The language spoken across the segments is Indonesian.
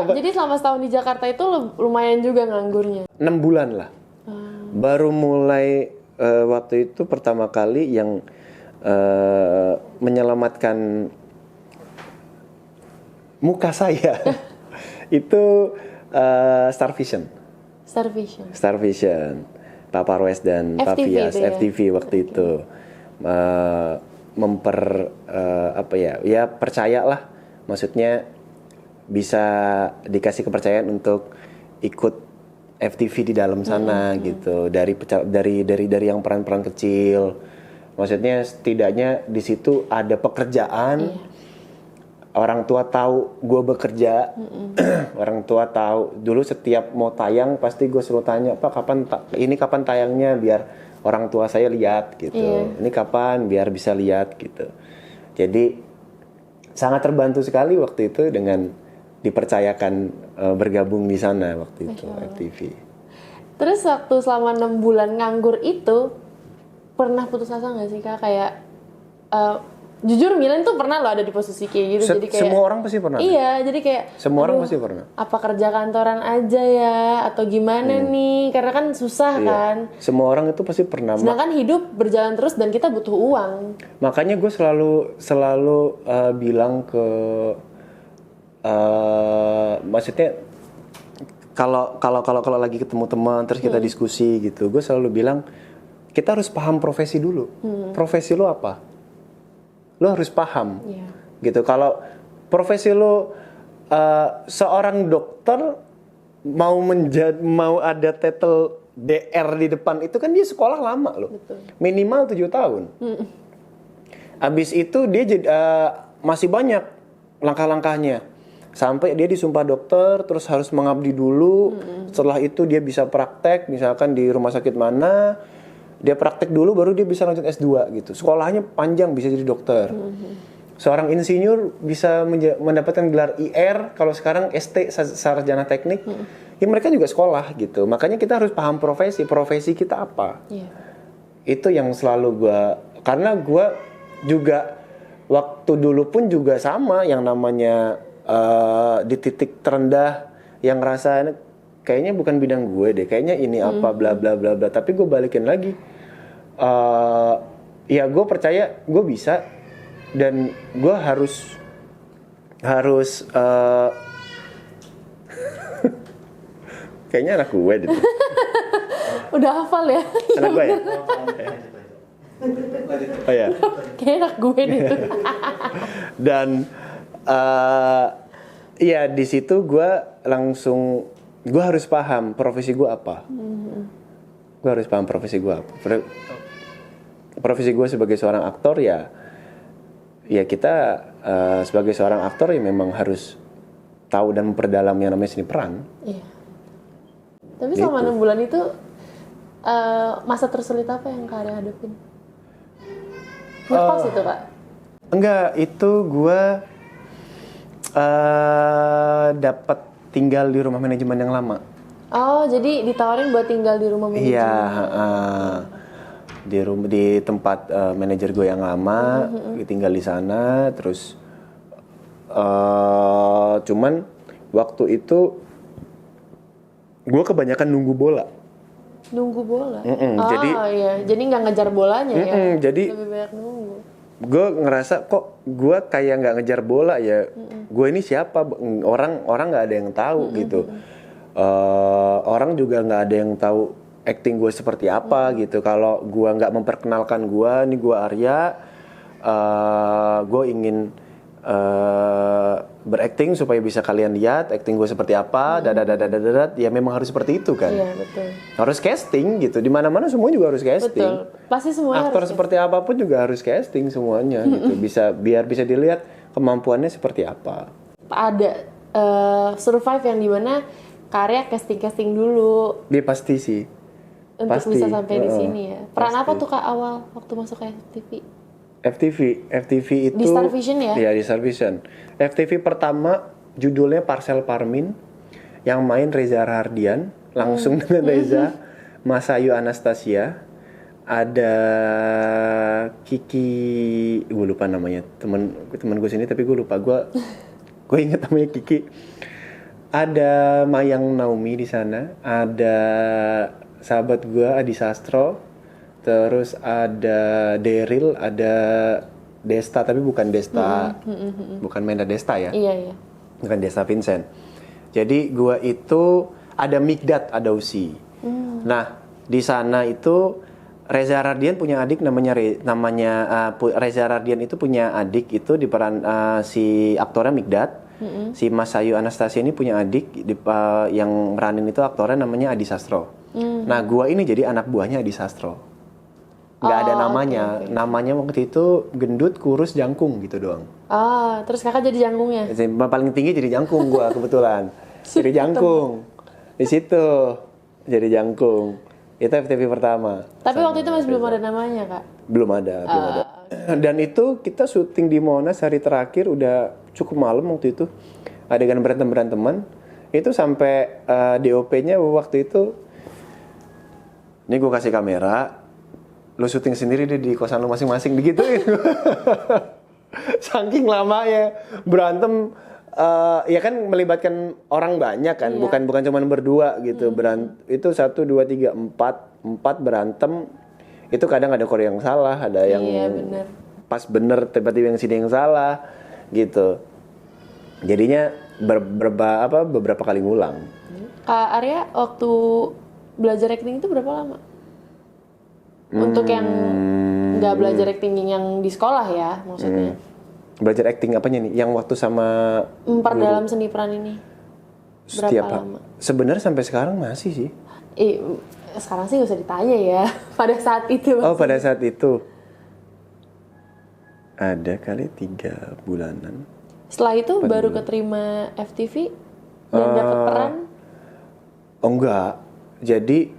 Jadi selama setahun di Jakarta itu lumayan juga nganggurnya? 6 bulan lah. Baru mulai waktu itu pertama kali yang menyelamatkan muka saya itu Starvision. Starvision. Pak Parwes dan Pak Fias, FTV waktu itu. Ya percayalah, maksudnya bisa dikasih kepercayaan untuk ikut FTV di dalam sana gitu, dari yang peran-peran kecil, maksudnya setidaknya di situ ada pekerjaan, orang tua tahu gue bekerja, orang tua tahu. Dulu setiap mau tayang pasti gue selalu tanya, Pak kapan tayangnya biar orang tua saya lihat gitu, ini kapan biar bisa lihat gitu. Jadi sangat terbantu sekali waktu itu dengan dipercayakan bergabung di sana waktu itu FTV. Terus waktu selama 6 bulan nganggur itu pernah putus asa nggak sih Kak? Kayak jujur Milen tuh pernah loh ada di posisi kayak gitu. Jadi kayak semua orang pasti pernah. Iya, jadi kayak semua orang pasti pernah. Apa kerja kantoran aja ya atau gimana nih? Karena kan susah kan. Semua orang itu pasti pernah. Sedangkan hidup berjalan terus dan kita butuh uang. Makanya gue selalu bilang ke maksudnya kalau lagi ketemu teman terus kita diskusi gitu, gue selalu bilang kita harus paham profesi dulu. Profesi lo apa? Lo harus paham. Gitu. Kalau profesi lo seorang dokter mau ada title DR di depan itu kan dia sekolah lama loh. Betul. Minimal 7 tahun. Abis itu dia masih banyak langkah-langkahnya. Sampai dia disumpah dokter, terus harus mengabdi dulu. Setelah itu dia bisa praktek, misalkan di rumah sakit mana, dia praktek dulu baru dia bisa lanjut S2 gitu. Sekolahnya panjang, bisa jadi dokter. Seorang insinyur bisa mendapatkan gelar IR, kalau sekarang ST, sarjana teknik. Ya mereka juga sekolah gitu. Makanya kita harus paham profesi kita apa. Itu yang selalu karena gue juga waktu dulu pun juga sama, yang namanya di titik terendah yang ngerasa kayaknya bukan bidang gue deh, kayaknya ini apa bla bla bla bla, tapi gue balikin lagi, ya gue percaya gue bisa dan gue harus kayaknya anak gue deh. Udah hafal ya? Anak gue ya? Oh ya. Kayak anak gue gitu. Dan ya di situ gue harus paham profesi gue apa. Gue harus paham profesi gue apa. Profesi gue sebagai seorang aktor ya kita sebagai seorang aktor ya memang harus tahu dan memperdalam yang namanya seni peran. Iya. Tapi selama 6 bulan itu masa tersulit apa yang Kak Arya hadapin? Ngekos itu Kak? Enggak, itu gue dapat tinggal di rumah manajemen yang lama. Oh, jadi ditawarin buat tinggal di rumah manajemen? Iya, di tempat manajer gue yang lama, tinggal di sana. Terus cuman waktu itu gue kebanyakan nunggu bola. Jadi nggak ngejar bolanya ya? Jadi lebih banyak nunggu. Gue ngerasa kok gue kayak nggak ngejar bola ya. Gue ini siapa? Orang nggak ada yang tahu gitu. Orang juga nggak ada yang tahu acting gue seperti apa gitu. Kalau gue nggak memperkenalkan gue Arya, gue ingin berakting supaya bisa kalian lihat acting gue seperti apa, ya memang harus seperti itu kan. Iya, betul. Harus casting gitu, di mana-mana semua juga harus casting. Betul. Pasti semua aktor harus seperti apapun juga harus casting semuanya gitu. Biar bisa dilihat, kemampuannya seperti apa. Ada survive yang dimana karya casting dulu Dia pasti sih. untuk Pasti. bisa sampai di sini ya. Peran Pasti. apa tuh Kak awal waktu masuk ke FTV? FTV itu Di Star Vision ya? Iya, di Star Vision. FTV pertama judulnya Parcel Parmin, yang main Reza Rahardian langsung dengan Reza, Masayu Anastasia, ada Kiki, gue lupa namanya, temen gue sini tapi gue lupa, gue inget namanya Kiki. Ada Mayang Naomi di sana, ada sahabat gue Adi Sastro, terus ada Daryl, ada Desta tapi bukan Desta, bukan Menda Desta ya, Iya. bukan Desta Vincent. Jadi gua itu ada Mikdad Adausi. Nah di sana itu Reza Rahardian punya adik namanya Reza Rahardian itu punya adik itu di peran si aktornya Mikdad. Si Masayu Anastasia ini punya adik yang meranin itu aktornya namanya Adi Sastro. Nah gua ini jadi anak buahnya Adi Sastro. Nggak ada namanya. Okay. Namanya waktu itu gendut, kurus, jangkung gitu doang. Terus kakak jadi jangkungnya? Paling tinggi jadi jangkung gua kebetulan. Jadi jangkung. Di situ jadi jangkung. Itu FTV pertama. Tapi waktu itu masih belum ada namanya Kak? Belum ada. Dan itu kita syuting di Monas hari terakhir udah cukup malam waktu itu. Adegan berantem-beranteman. Itu sampai DOP-nya waktu itu, ini gue kasih kamera, lo syuting sendiri deh di kosan lo masing-masing digituin. Saking lamanya berantem, ya kan melibatkan orang banyak kan, bukan cuma berdua gitu. Itu 1, 2, 3, 4 berantem. Itu kadang ada Korea yang salah, ada yang bener. pas bener, tiba-tiba yang sini yang salah gitu. Jadinya beberapa kali ngulang. Kak Arya waktu belajar acting itu berapa lama? Untuk yang nggak belajar acting yang di sekolah ya maksudnya. Belajar acting apanya nih? Yang waktu sama Dalam seni peran ini berapa lama? Sebenarnya sampai sekarang masih sih. Sekarang sih nggak usah ditanya ya. Pada saat itu. Oh pada saat itu ada kali 3 bulanan. Setelah itu baru keterima FTV dan dapat peran. Oh enggak. Jadi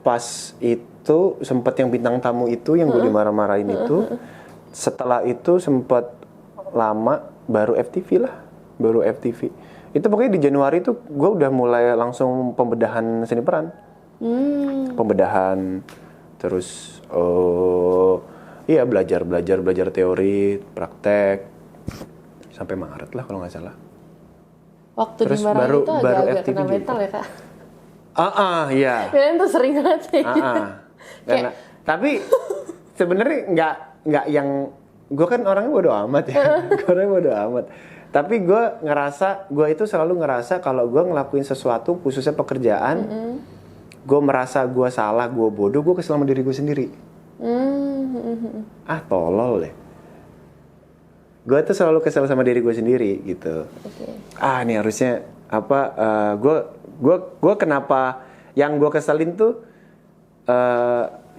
pas itu sempat yang bintang tamu itu yang gue dimarah-marahin itu. Setelah itu sempat lama baru FTV lah. Baru FTV. Itu pokoknya di Januari tuh gue udah mulai langsung pembedahan seni peran. Pembedahan. Terus iya belajar teori, praktek. Sampai Maret lah kalau nggak salah. Waktu terus dimarahin itu baru agak FTV kena mental ya Kak? Iya. Kalian tuh sering banget ya. Karena, tapi sebenarnya nggak yang gue kan orangnya bodo amat ya. Orangnya bodo amat. Tapi gue itu selalu ngerasa kalau gue ngelakuin sesuatu khususnya pekerjaan, gue merasa gue salah, gue bodoh, gue kesel sama diri gue sendiri. Tolol deh. Gue tuh selalu kesel sama diri gue sendiri gitu. Ini harusnya gue kenapa yang gue keselin tuh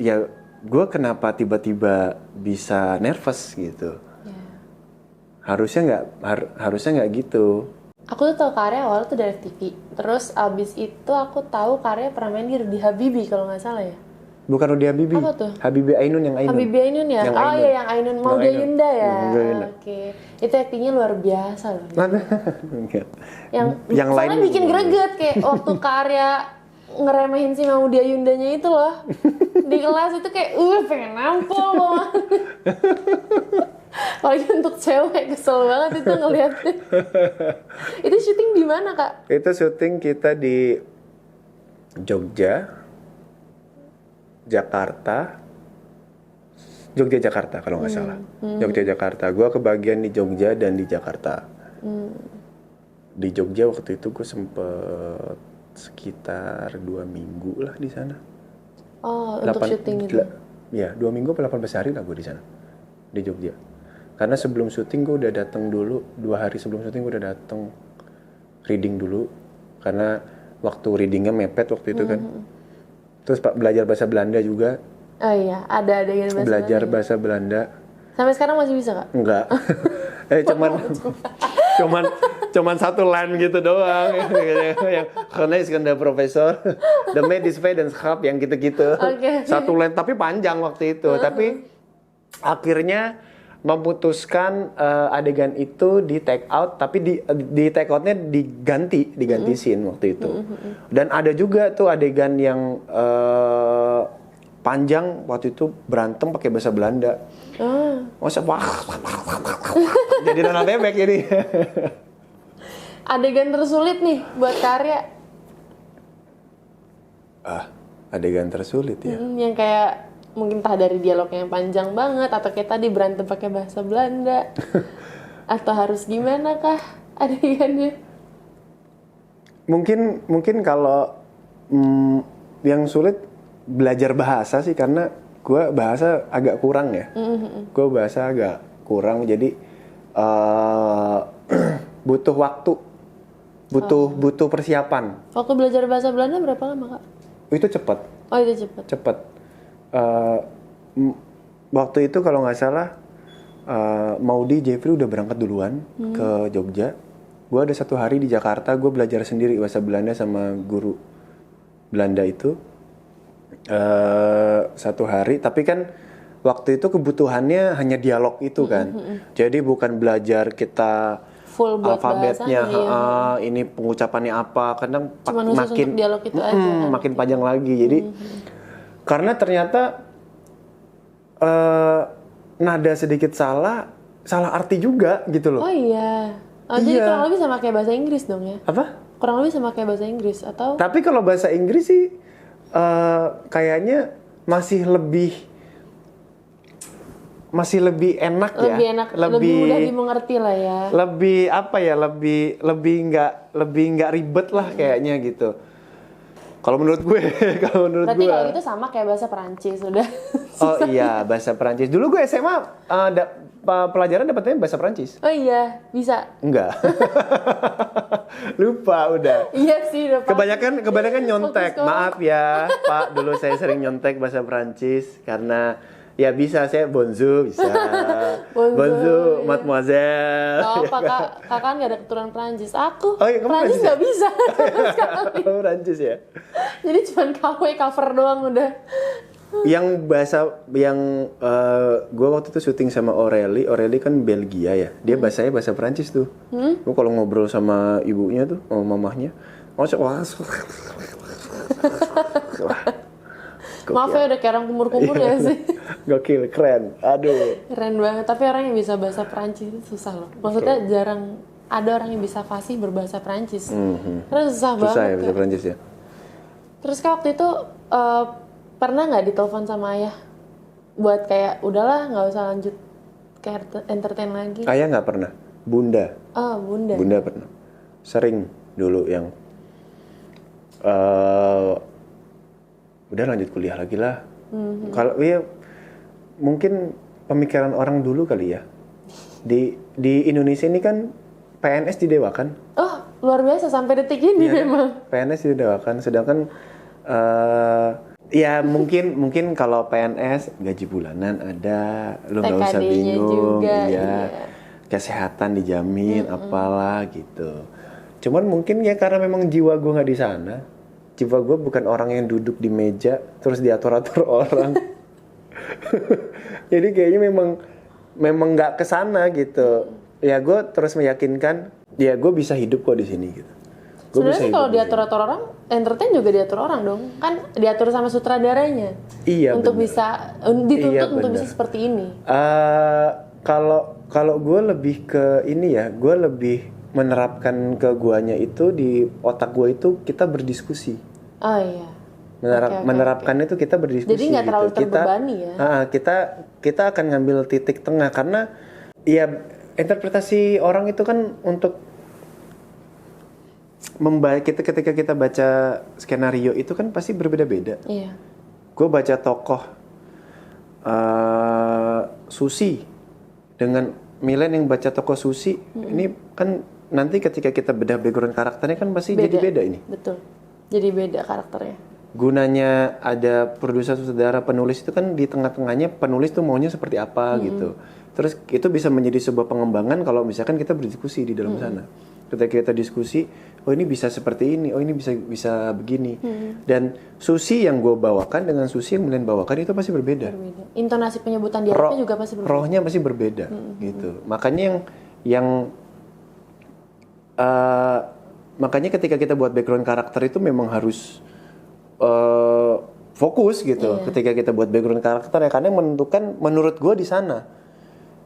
ya gue kenapa tiba-tiba bisa nervous gitu. Harusnya nggak gitu. Aku tuh tahu Karya awalnya tuh dari FTV. Terus abis itu aku tahu Karya pernah main di Habibie kalau nggak salah ya. Bukan Rudy Habibie. Apa tuh? Habibie Ainun yang Ainun. Habibie Ainun ya? Yang Iya yang Ainun. Mauda Yunda ya? Oke. Itu aktingnya luar biasa loh. Yang lain bikin greget kayak waktu Karya ngeremehin si Mauda Yundanya itu loh. Di kelas itu kayak pengen nampol banget. Apalagi untuk cewek kesel banget itu ngeliatnya. Itu syuting di mana Kak? Itu syuting kita di Jogja, Jakarta kalau nggak salah. Jakarta. Gue kebagian di Jogja dan di Jakarta. Di Jogja waktu itu gue sempet sekitar 2 minggu lah di sana. Untuk syuting itu? Ya 2 minggu atau 18 hari lah gue di sana di Jogja. Karena sebelum syuting gue udah datang dulu, 2 hari sebelum syuting gue udah datang reading dulu. Karena waktu readingnya mepet waktu itu kan. Terus belajar bahasa Belanda juga. Oh iya, ada yang belajar bahasa Belanda. Sampai sekarang masih bisa Kak? Enggak. cuman satu line gitu doang yang karena iskandar profesor the medis dan schap yang gitu-gitu. Satu line tapi panjang waktu itu. Tapi akhirnya memutuskan adegan itu di take out, tapi di take outnya diganti scene waktu itu. Dan ada juga tuh adegan yang panjang waktu itu berantem pakai bahasa Belanda. Masa jadi Donald Bebek jadi. Adegan tersulit nih buat karya. Adegan tersulit ya. Yang kayak mungkin entah dari dialognya yang panjang banget atau kayak tadi berantem pakai bahasa Belanda. Atau harus gimana kah adegannya? Mungkin kalau yang sulit belajar bahasa sih, karena gue bahasa agak kurang ya. Gue bahasa agak kurang, jadi butuh waktu, butuh persiapan. Waktu belajar bahasa Belanda berapa lama, Kak? Itu cepat. Oh, itu cepat. Cepat. Waktu itu kalau nggak salah Maudi Jeffrey udah berangkat duluan ke Jogja. Gue ada 1 hari di Jakarta, gue belajar sendiri bahasa Belanda sama guru Belanda itu 1 hari. Tapi kan waktu itu kebutuhannya hanya dialog itu kan. Jadi bukan belajar kita full buat alfabetnya, bahasanya, ini pengucapannya apa. Kadang makin dialog itu aja, kan? makin panjang lagi. Jadi karena ternyata nada sedikit salah arti juga gitu loh. Oh iya. Jadi kurang lebih sama kayak bahasa Inggris dong ya? Apa? Kurang lebih sama kayak bahasa Inggris atau? Tapi kalau bahasa Inggris sih kayaknya masih lebih enak ya. Lebih mudah dimengerti lah ya. Lebih apa ya? Lebih nggak ribet lah kayaknya gitu. Kalau menurut gue, Berarti kalau gitu sama kayak bahasa Perancis udah. Oh iya, bahasa Perancis. Dulu gue SMA pelajaran dapetnya bahasa Perancis. Oh iya, bisa. Enggak. Lupa udah. Iya sih, udah pasti. Kebanyakan nyontek. Maaf ya, Pak. Dulu saya sering nyontek bahasa Perancis karena ya bisa, saya bonjour bisa. Bonjour, mademoiselle. Oh, kakak nggak ada keturunan Perancis. Aku kamu Perancis nggak bisa. Perancis ya. Jadi cuma cover doang udah. Yang gue waktu itu syuting sama Aurélie kan Belgia ya. Dia bahasanya bahasa Perancis tuh. Gue kalau ngobrol sama ibunya tuh, sama mamahnya, maaf ya udah kayak orang kumur-kumur ya sih. Gokil, keren. Aduh. Keren banget. Tapi orang yang bisa bahasa Perancis itu susah loh. Maksudnya jarang ada orang yang bisa fasih berbahasa Perancis. Karena susah banget. Susah ya bahasa Perancis ya. Terus kan waktu itu pernah nggak ditelepon sama ayah buat kayak udahlah nggak usah lanjut kayak entertain lagi? Ayah nggak pernah. Bunda. Oh, bunda. Bunda pernah. Sering dulu yang udah lanjut kuliah lagi lah. Kalau ya mungkin pemikiran orang dulu kali ya. Di Indonesia ini kan PNS didewakan. Oh, luar biasa sampai detik ini ya, memang. PNS didewakan, sedangkan ya mungkin kalau PNS gaji bulanan ada, lu nggak usah bingung, juga, iya. Kesehatan dijamin, apalah gitu. Cuman mungkin ya karena memang jiwa gue nggak di sana. Jiwa gue bukan orang yang duduk di meja terus diatur-atur orang. Jadi kayaknya memang nggak kesana gitu. Ya gue terus meyakinkan, ya gue bisa hidup kok di sini gitu. Sebenarnya sih kalau diatur-atur orang, entertain juga diatur orang dong. Kan diatur sama sutradaranya. Iya. Untuk bener. bisa dituntut Iya, untuk bisa seperti ini. Kalau gue lebih ke ini ya, gue lebih menerapkan ke guanya itu di otak gue itu kita berdiskusi. Oh iya. Menerapkan itu kita berdiskusi. Jadi nggak terlalu gitu. terbebani ya. Kita akan ngambil titik tengah karena ya interpretasi orang itu kan untuk ketika kita baca skenario itu kan pasti berbeda-beda. Iya. Gue baca tokoh Susi dengan Milen yang baca tokoh Susi, ini kan nanti ketika kita bedah background karakternya kan pasti jadi beda ini. Betul. Jadi beda karakternya. Gunanya ada produser, sutradara, penulis itu kan di tengah-tengahnya penulis tuh maunya seperti apa gitu. Terus itu bisa menjadi sebuah pengembangan kalau misalkan kita berdiskusi di dalam sana. Ketika kita diskusi, oh ini bisa seperti ini, oh ini bisa begini. Dan Susi yang gue bawakan dengan Susi yang Milen bawakan itu pasti berbeda. Intonasi penyebutan dialognya juga pasti berbeda. Rohnya pasti berbeda gitu. Makanya makanya ketika kita buat background karakter itu memang harus fokus gitu. Ketika kita buat background karakter ya, karena yang menentukan menurut gue di sana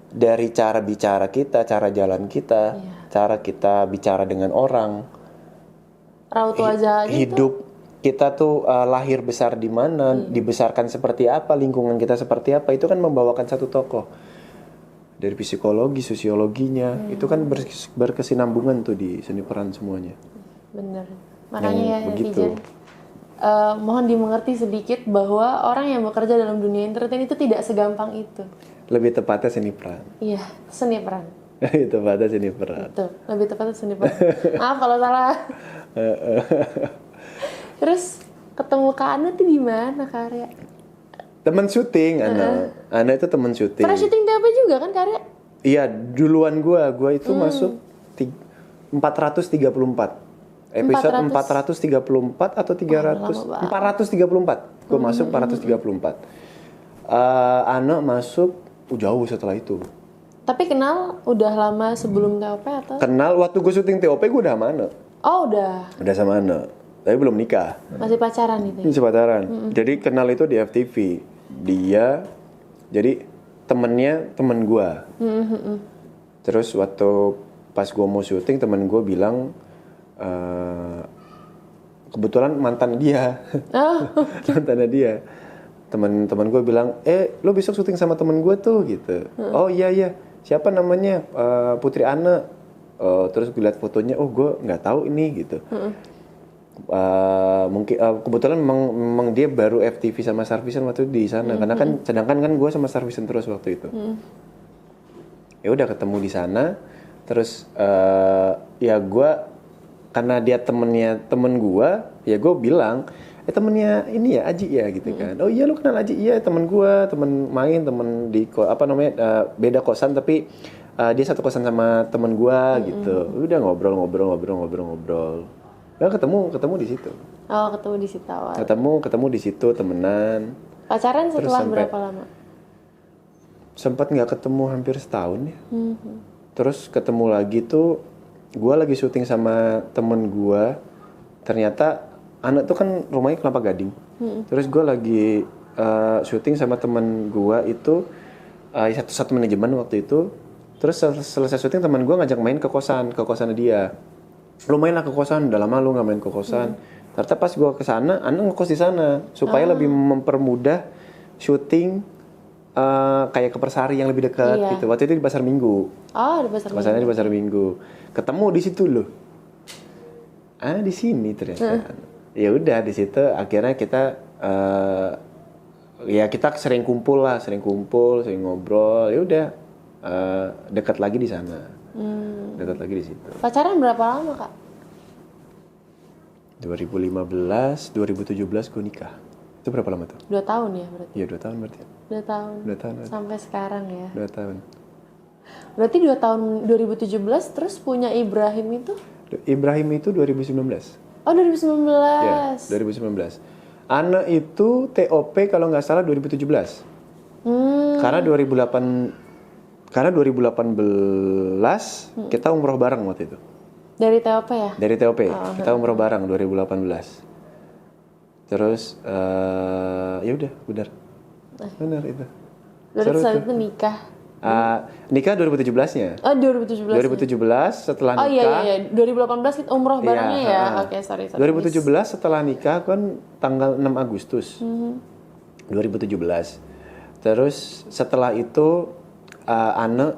dari cara bicara kita, cara jalan kita, cara kita bicara dengan orang, raut wajah aja hidup kita tuh lahir besar di mana, dibesarkan seperti apa, lingkungan kita seperti apa, itu kan membawakan satu tokoh. Dari psikologi, sosiologinya, itu kan berkesinambungan tuh di seni peran semuanya. Bener. Makanya ya begitu. Mohon dimengerti sedikit bahwa orang yang bekerja dalam dunia entertain itu tidak segampang itu. Lebih tepatnya seni peran. Iya, seni peran. Lebih tepatnya seni peran. Betul, lebih tepatnya seni peran. Maaf kalau salah. Terus ketemu Kak Ana tuh di mana, Karya? Teman syuting, Ana itu teman syuting. Pernah syuting TOP juga kan, Karya? Iya, duluan gua itu masuk 434. Episode 434 atau 300? 434. Gua masuk 434. Ana masuk jauh setelah itu. Tapi kenal udah lama sebelum TOP atau? Kenal waktu gue syuting TOP gue udah sama Ana. Oh udah. Udah sama Ana. Tapi belum nikah. Masih pacaran itu? Masih pacaran. Jadi kenal itu di FTV. Dia jadi temennya temen gue. Terus waktu pas gue mau syuting temen gue bilang kebetulan mantan dia. Mantannya dia. Teman-teman gue bilang, lo besok syuting sama temen gue tuh gitu. Oh iya, siapa namanya? Putri Ana. Terus gue liat fotonya, oh gue nggak tahu ini gitu. Mungkin kebetulan memang dia baru FTV sama Sarvisan waktu itu di sana. Karena kan sedangkan kan gue sama Sarvisan terus waktu itu. Ya udah ketemu di sana. Terus ya gue karena dia temen gue, ya gue bilang. Temennya ini ya Aji ya gitu kan. Oh iya lu kenal Aji? Iya temen gue, temen main, temen di beda kosan tapi dia satu kosan sama temen gue gitu. Udah ngobrol. Ya ketemu di situ. Oh ketemu di situ awal. Ketemu di situ temenan. Pacaran setelah berapa lama? Sempat nggak ketemu hampir setahun ya. Terus ketemu lagi tuh, gue lagi syuting sama temen gue. Ternyata anak tuh kan rumahnya Kelapa Gading. Terus gue lagi syuting sama temen gue itu satu manajemen waktu itu. Terus selesai syuting teman gue ngajak main ke kosan dia. Lu main lah ke kosan, udah lama lu nggak main ke kosan. Ternyata pas gue kesana, anak ngekos di sana supaya lebih mempermudah syuting kayak ke Persari yang lebih dekat gitu. Waktu itu di Pasar Minggu. Oh di Pasar Minggu. Kosannya di Pasar Minggu. Ketemu di situ loh. Di sini ternyata. Ya udah di situ akhirnya kita ya kita sering kumpul, sering ngobrol. Ya udah dekat lagi di sana. Dekat lagi di situ. Pacaran berapa lama, Kak? 2015, 2017 gue nikah. Itu berapa lama tuh? 2 tahun ya berarti? Iya 2 tahun berarti. 2 tahun. 2 tahun. Sampai sekarang ya? 2 tahun. Berarti 2 tahun 2017 terus punya Ibrahim itu? Ibrahim itu 2019. Oh 2019. Ya, 2019. Ana itu TOP kalau nggak salah 2017. Karena 2018 kita umroh bareng waktu itu. Dari TOP ya? Dari TOP. Kita umroh bareng 2018. Terus ya udah, benar itu. Berarti saat itu nikah. Nikah 2017-nya. Oh 2017. 2017 setelah nikah. Oh iya 2018 kita umroh barengnya ya. Oke, sorry. 2017 setelah nikah kan tanggal 6 Agustus. 2017. Terus setelah itu Ana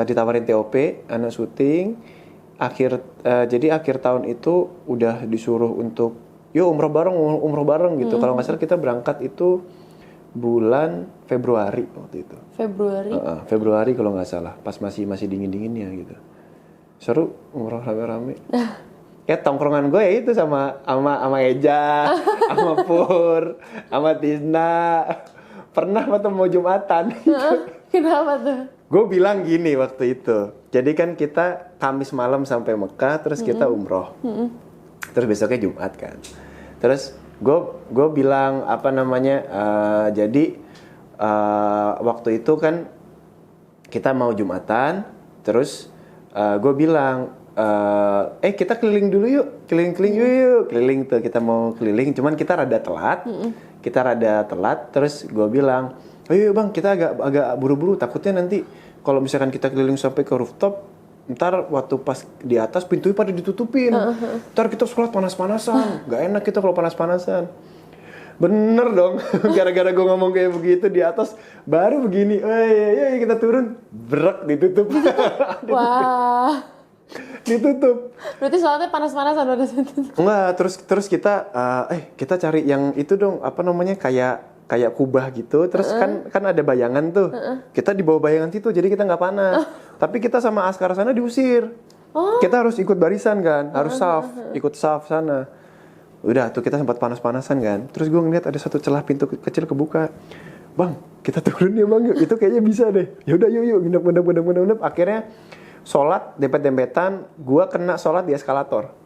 ditawarin TOP, Ana syuting. Jadi akhir tahun itu udah disuruh untuk yuk umroh bareng gitu. Kalau nggak salah kita berangkat itu bulan Februari waktu itu. Februari kalau nggak salah, pas masih dingin-dinginnya gitu. Seru umroh rame-rame. Ya tongkrongan gue ya itu sama Eja, sama Pur, sama Tisna. Pernah waktu mau Jumatan. Kenapa tuh? gue bilang gini waktu itu. Jadi kan kita Kamis malam sampai Mekah, terus kita umroh. Terus besoknya Jumat kan. Terus gue bilang apa namanya? Jadi waktu itu kan kita mau Jumatan. Terus gue bilang, kita keliling dulu yuk, keliling yuk, keliling tuh kita mau keliling. Cuman kita rada telat. Terus gue bilang, ayo bang, kita agak buru-buru, takutnya nanti kalau misalkan kita keliling sampai ke rooftop, ntar waktu pas di atas pintunya pada ditutupin. Ntar kita sholat panas-panasan, gak enak kita kalau panas-panasan. Bener dong, gara-gara gue ngomong kayak begitu di atas, baru begini, ayo kita turun, brek ditutup. Wah. Ditutup. Berarti sholatnya panas-panasan udah situ. Enggak, terus kita cari yang itu dong, apa namanya, kayak kubah gitu, terus kan ada bayangan tuh. Kita di bawah bayangan situ, jadi kita nggak panas. Tapi kita sama askar sana diusir. Kita harus ikut barisan kan, harus ikut saf sana. Udah tuh kita sempat panas-panasan kan. Terus gue ngeliat ada satu celah pintu kecil kebuka. Bang, kita turun ya bang, yuk. Itu kayaknya bisa deh. Yaudah yuk, nginep. Akhirnya sholat dempet-dempetan, gue kena sholat di eskalator.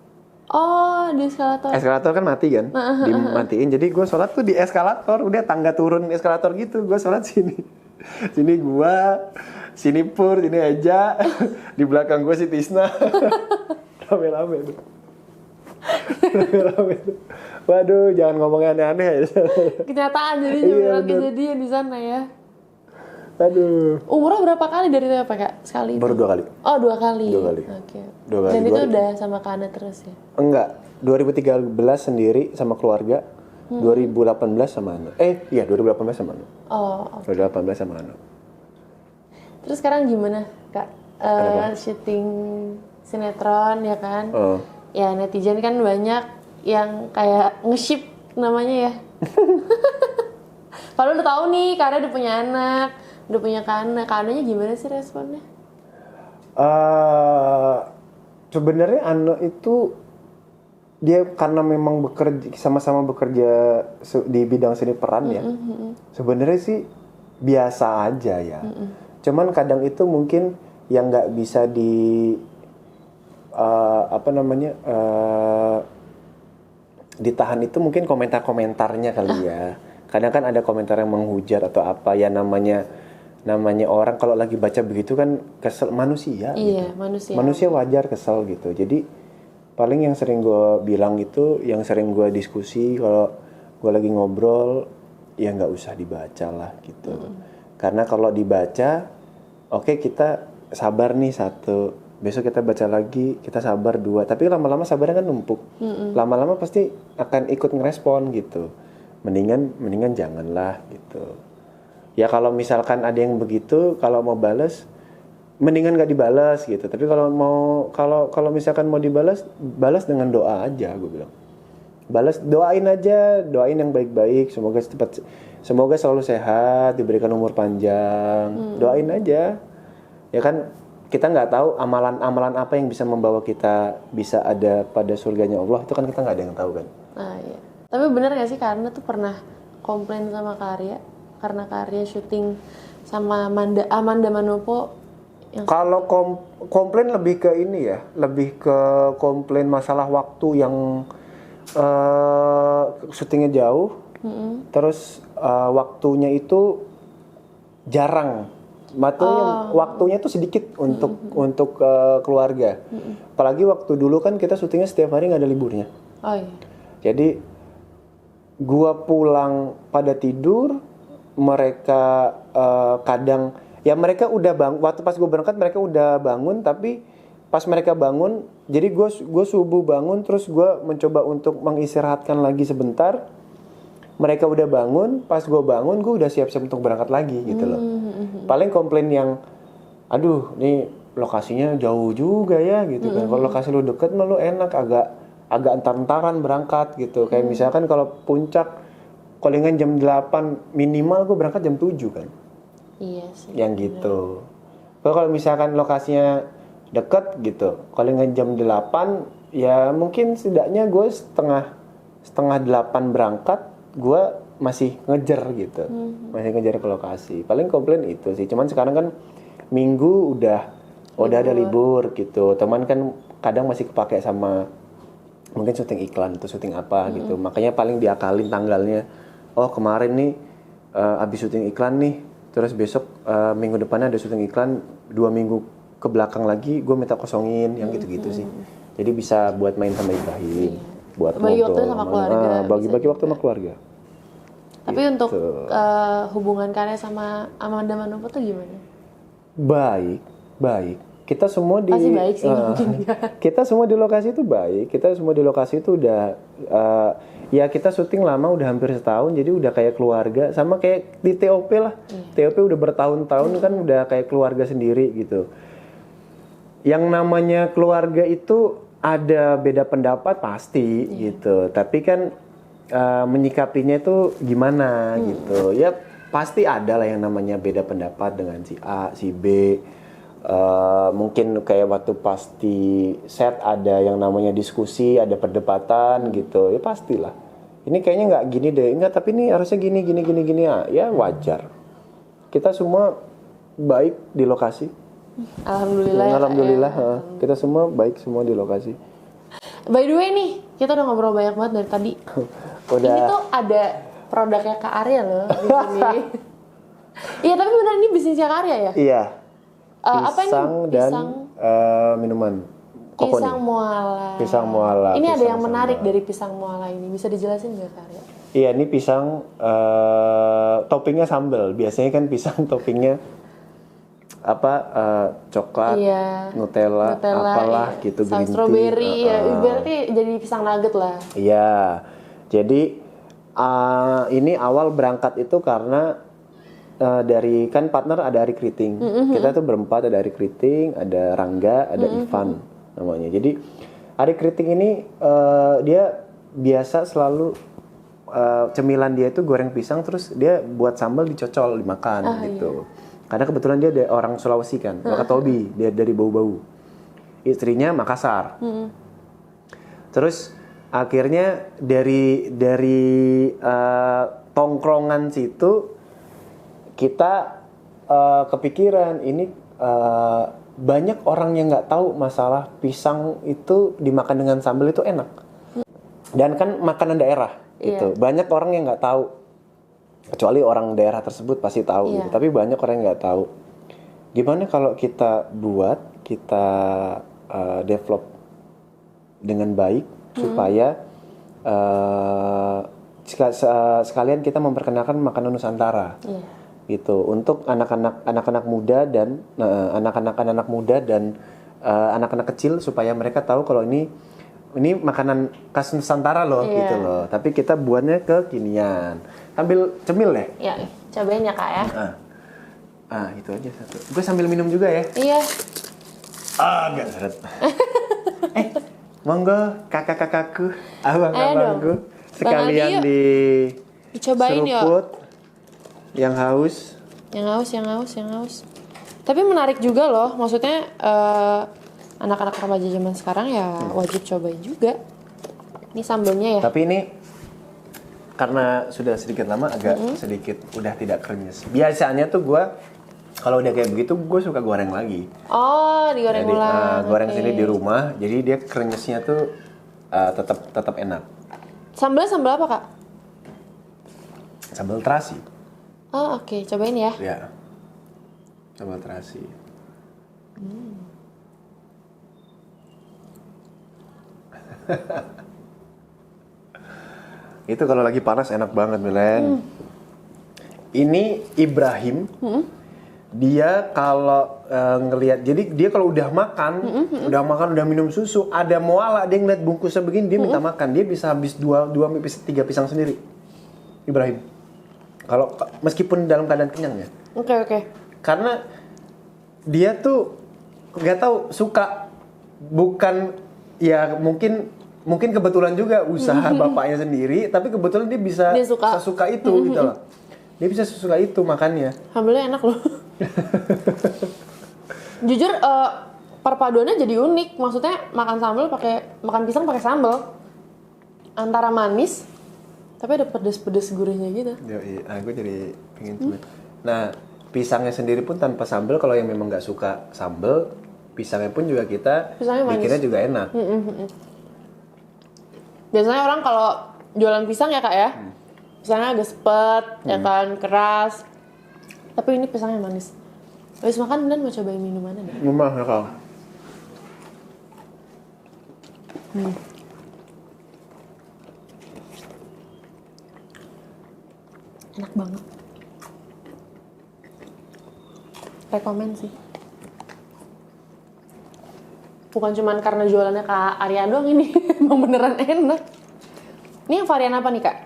Oh, di eskalator. Eskalator kan mati kan, dimatiin. Jadi gue sholat tuh di eskalator, udah tangga turun eskalator gitu. Gue sholat sini gue, sini Pur, sini Eja, di belakang gue si Tisna. Rame-rame tuh. Waduh, jangan ngomong aneh-aneh. Kenyataan jadi beneran kejadian di sana ya. Aduh. Umroh berapa kali dari TPK Kak? Sekali? Baru 2 kali. Oh, 2 kali. Oke. Dan itu udah sama Kak Ana terus ya? Enggak. 2013 sendiri sama keluarga. 2018 sama Ana. 2018 sama Ana. Oh, oke. 2018 sama Ana. Terus sekarang gimana, Kak? Syuting sinetron ya kan? Ya netizen kan banyak yang kayak nge-ship namanya ya. Kalau udah tahu nih, karena udah punya anak, udah punya Kananya gimana sih responnya? Sebenarnya Ana itu dia karena memang sama-sama bekerja di bidang seni peran ya. Sebenarnya sih biasa aja ya. Cuman kadang itu mungkin yang nggak bisa ditahan itu mungkin komentar-komentarnya kali ya. Kadang kan ada komentar yang menghujat atau apa ya, namanya orang kalau lagi baca begitu kan kesel, manusia. Iya, gitu. Manusia wajar kesel gitu. Jadi paling yang sering gue bilang itu, yang sering gue diskusi kalau gue lagi ngobrol, ya nggak usah dibaca lah gitu. Karena kalau dibaca, oke, kita sabar nih 1, besok kita baca lagi, kita sabar 2, tapi lama-lama sabarnya kan numpuk. Lama-lama pasti akan ikut ngerespon gitu. Mendingan janganlah gitu. Ya kalau misalkan ada yang begitu, kalau mau balas, mendingan nggak dibalas gitu. Tapi kalau misalkan mau dibalas, balas dengan doa aja, gue bilang. Balas, doain aja, doain yang baik-baik, semoga selalu sehat, diberikan umur panjang. Doain aja. Ya kan, kita nggak tahu amalan apa yang bisa membawa kita bisa ada pada surganya Allah, itu kan kita nggak ada yang tahu kan. Iya. Tapi benar nggak sih, karena tuh pernah komplain sama Karya karena Karya syuting sama Amanda Manopo yang... Kalau komplain lebih ke ini ya, lebih ke komplain masalah waktu yang syutingnya jauh, terus waktunya itu jarang. Waktunya tuh sedikit untuk keluarga. Apalagi waktu dulu kan kita syutingnya setiap hari nggak ada liburnya. Oh iya. Jadi gua pulang pada tidur, mereka kadang ya mereka udah waktu pas gua berangkat mereka udah bangun, tapi pas mereka bangun, jadi gua subuh bangun, terus gua mencoba untuk mengistirahatkan lagi sebentar. Mereka udah bangun, pas gue bangun gue udah siap-siap untuk berangkat lagi gitu loh. Paling komplain yang, aduh nih lokasinya jauh juga ya gitu kan. Kalau lokasi lu deket mah lu enak, agak entar-entaran berangkat gitu. Kayak misalkan kalau puncak callingan jam 8, minimal gue berangkat jam 7 kan. Iya sih. Yang gitu. Kalau misalkan lokasinya deket gitu, callingan jam 8, ya mungkin setidaknya gue setengah 8 berangkat, gue masih ngejar gitu, masih ngejar ke lokasi. Paling komplain itu sih. Cuman sekarang kan Minggu udah ada libur gitu. Teman kan kadang masih kepake sama mungkin syuting iklan atau syuting apa gitu. Makanya paling diakalin tanggalnya. Oh kemarin nih abis syuting iklan nih, terus besok minggu depannya ada syuting iklan, 2 minggu ke belakang lagi gue minta kosongin, yang gitu-gitu sih. Jadi bisa buat main sama Ibrahim, buat bagi waktu sama keluarga. Bagi waktu sama keluarga. Tapi gitu. Untuk hubungan kalian sama Amanda Manopo tuh gimana? Baik. Kita semua di pasti baik sih, mungkin ya. Kita semua di lokasi itu baik. Kita semua di lokasi itu udah ya kita syuting lama, udah hampir setahun, jadi udah kayak keluarga, sama kayak di TOP lah. TOP udah bertahun-tahun kan udah kayak keluarga sendiri gitu. Yang namanya keluarga itu ada beda pendapat pasti gitu. Tapi kan menyikapinya itu gimana gitu. Ya pasti ada lah yang namanya beda pendapat dengan si A, si B. Mungkin kayak waktu pasti set ada yang namanya diskusi, ada perdebatan gitu. Ya pastilah. Ini kayaknya nggak gini deh. Enggak, tapi ini harusnya gini. Ya wajar. Kita semua baik di lokasi. Alhamdulillah. Kita semua baik semua di lokasi. By the way nih, kita udah ngobrol banyak banget dari tadi. Ini tuh ada produknya Kak Arya loh di sini. Iya, tapi benar ini bisnisnya Kak Arya ya? Iya. Pisang dan minuman. Kokoni. Pisang muala. Ini ada yang menarik dari pisang muala ini. Bisa dijelasin nggak Kak Arya? Iya, ini pisang toppingnya sambal. Biasanya kan pisang toppingnya coklat, Nutella, apalah gitu, green tea, strawberry, berarti jadi pisang nugget lah. Iya, jadi ini awal berangkat itu karena dari kan partner ada Ari Kriting, kita tuh berempat, ada Ari Kriting, ada Rangga, ada Ivan namanya. Jadi Ari Kriting ini dia biasa selalu cemilan dia itu goreng pisang, terus dia buat sambal dicocol dimakan gitu. Iya. Karena kebetulan dia orang Sulawesi kan, Wakatobi, dia dari Bau-Bau. Istrinya Makassar. Terus akhirnya dari tongkrongan situ kita kepikiran ini banyak orang yang nggak tahu masalah pisang itu dimakan dengan sambal itu enak. Dan kan makanan daerah gitu. Banyak orang yang nggak tahu. Kecuali orang daerah tersebut pasti tahu gitu. Tapi banyak orang yang nggak tahu. Gimana kalau kita develop dengan baik supaya sekalian kita memperkenalkan makanan Nusantara. Gitu. Untuk anak-anak muda dan anak-anak muda dan anak-anak kecil supaya mereka tahu kalau ini makanan khas Nusantara loh gitu loh. Tapi kita buatnya kekinian. Sambil cemil deh. Iya, cobain ya Kak ya. Itu aja satu. Gue sambil minum juga ya. Iya. Agak seret. Monggo kakak-kakakku, abang-abangku sekalian dicobain ya. Yang haus. Yang haus. Tapi menarik juga loh. Maksudnya anak-anak remaja zaman sekarang ya wajib cobain juga. Ini sambelnya ya. Tapi ini karena sudah sedikit lama agak sedikit udah tidak krenyes. Biasanya tuh gue kalau udah kayak begitu gue suka goreng lagi. Oh, digoreng ulang. Goreng sini di rumah, jadi dia krenyesnya tuh tetap enak. Sambal apa Kak? Sambal terasi. Oh oke. Cobain ya. Ya. Sambal terasi. Itu kalau lagi panas enak banget, Milen. Ini Ibrahim. Dia kalau ngelihat, jadi dia kalau udah makan, udah minum susu, ada muala, dia ngeliat bungkusnya begini, dia minta makan. Dia bisa habis 2 3 pisang sendiri. Ibrahim. Kalau meskipun dalam keadaan kenyang ya. Oke. Karena dia tuh nggak tahu suka, bukan ya mungkin kebetulan juga usaha bapaknya sendiri, tapi kebetulan dia bisa sesuka itu gitu loh. Dia bisa sesuka itu makannya. Alhamdulillah enak loh. Jujur perpaduannya jadi unik. Maksudnya makan pisang pakai sambal. Antara manis tapi ada pedes-pedes gurihnya gitu. Gue jadi pengen coba. Nah, pisangnya sendiri pun tanpa sambal, kalau yang memang nggak suka sambal, pisangnya pun juga kita bikinnya juga enak. Biasanya orang kalau jualan pisang ya Kak ya, pisangnya agak sepet, ya kan, keras. Tapi ini pisangnya manis. Habis makan dan mau cobain minumannya deh. Rumah ya Kak. Enak banget. Rekomen sih. Bukan cuman karena jualannya Kak Arya doang ini, emang beneran enak. Ini yang varian apa nih Kak?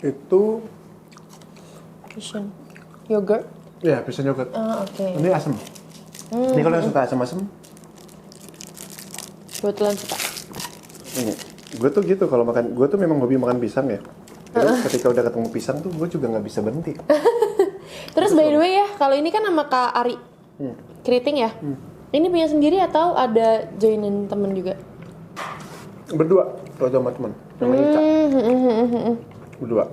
Itu Fusion yogurt. ya pisang yogurt. Oke. Ini asam. Ini kalau yang suka asam-asam. Kebetulan suka. Ini, gue tuh gitu kalau makan, gue tuh memang hobi makan pisang ya. Terus ketika udah ketemu pisang tuh gue juga nggak bisa berhenti. Terus by the way ya, kalau ini kan sama Kak Ari Keriting ya. Ini punya sendiri atau ada joinin temen juga? Berdua, kalau sama teman, sama Ica. Berdua.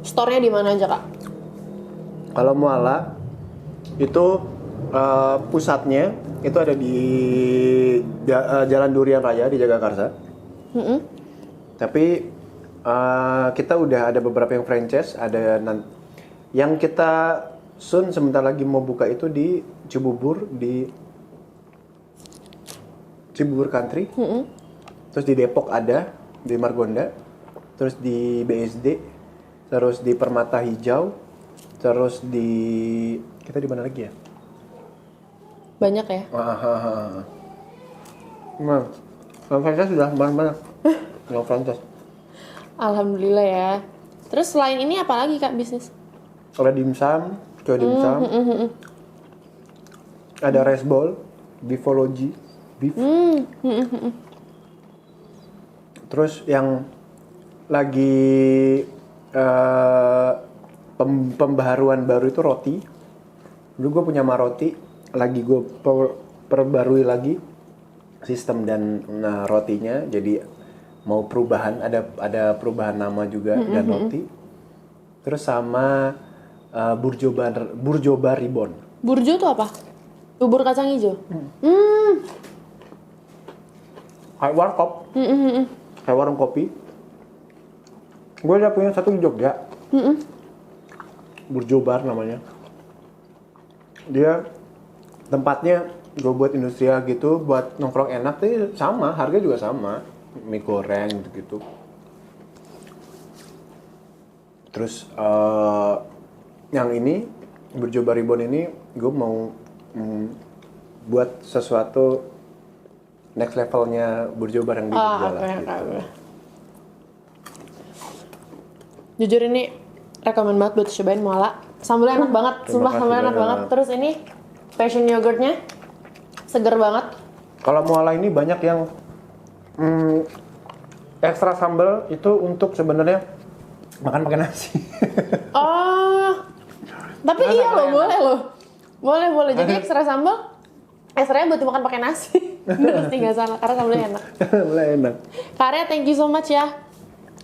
Store-nya di mana aja Kak? Kalau Muala itu pusatnya itu ada di Jalan Durian Raya di Jagakarsa. Tapi kita udah ada beberapa yang franchise, ada yang kita sebentar lagi mau buka itu di Cibubur, di Cibubur Country. Terus di Depok ada, di Margonda, terus di BSD, terus di Permata Hijau, terus di kita di mana lagi ya? Banyak ya? Nah, franchise sudah banyak. Yang franchise. Alhamdulillah ya. Terus selain ini apa lagi Kak bisnis? Ada dimsum, dimsum. Ada rice bowl, beefology, beef. Terus yang lagi pembaharuan baru itu roti. Dulu gue punya maroti, lagi gue perbarui lagi sistem dan rotinya. Jadi mau perubahan, ada perubahan nama juga dan roti. Terus sama Burjobar Ribbon. Burjo tuh apa? Bubur kacang hijau. Kayak warkop. Kayak warung kopi. Gue udah punya satu di Jogja. Burjobar namanya. Dia tempatnya gue buat industrial gitu, buat nongkrong enak, tapi sama, harga juga sama. Mie goreng gitu-gitu. Terus yang ini Burjobar Ribbon ini gue mau buat sesuatu next levelnya Burjobar yang di Jogja lah. Gitu. Jujur ini rekomen banget buat cobain Muala. Sambelnya enak banget, sumpah sambelnya enak banget. Terus ini passion yogurtnya seger banget. Kalau Muala ini banyak yang ekstra sambal itu untuk sebenarnya makan pakai nasi. Oh, tapi iya loh, boleh loh. Boleh. Jadi ekstra sambal, ekstranya buat dimakan pakai nasi. Pasti nggak salah, karena sambelnya enak. Sambelnya enak. Karya, thank you so much ya.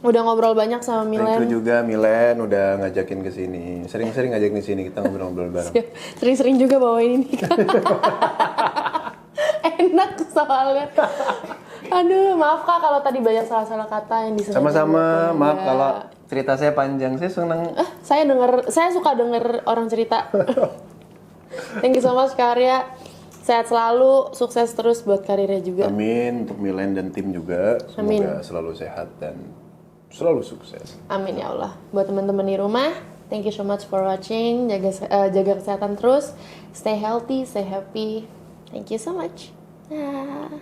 Udah ngobrol banyak sama Milen. Thank you juga Milen udah ngajakin ke sini. Sering-sering ngajakin ke sini kita ngobrol-ngobrol bareng. Sering-sering juga bawain ini. Enak soalnya. Aduh, maaf Kak kalau tadi banyak salah-salah kata yang disengaja. Sama-sama, maaf kalau cerita saya panjang. Saya senang. Saya suka denger orang cerita. Thank you so much Karya. Sehat selalu, sukses terus buat karirnya juga. Amin, untuk Milen dan tim juga. Semoga Amin. Selalu sehat dan selalu sukses. Amin ya Allah. Buat teman-teman di rumah, thank you so much for watching. Jaga kesehatan terus. Stay healthy, stay happy. Thank you so much. Dah.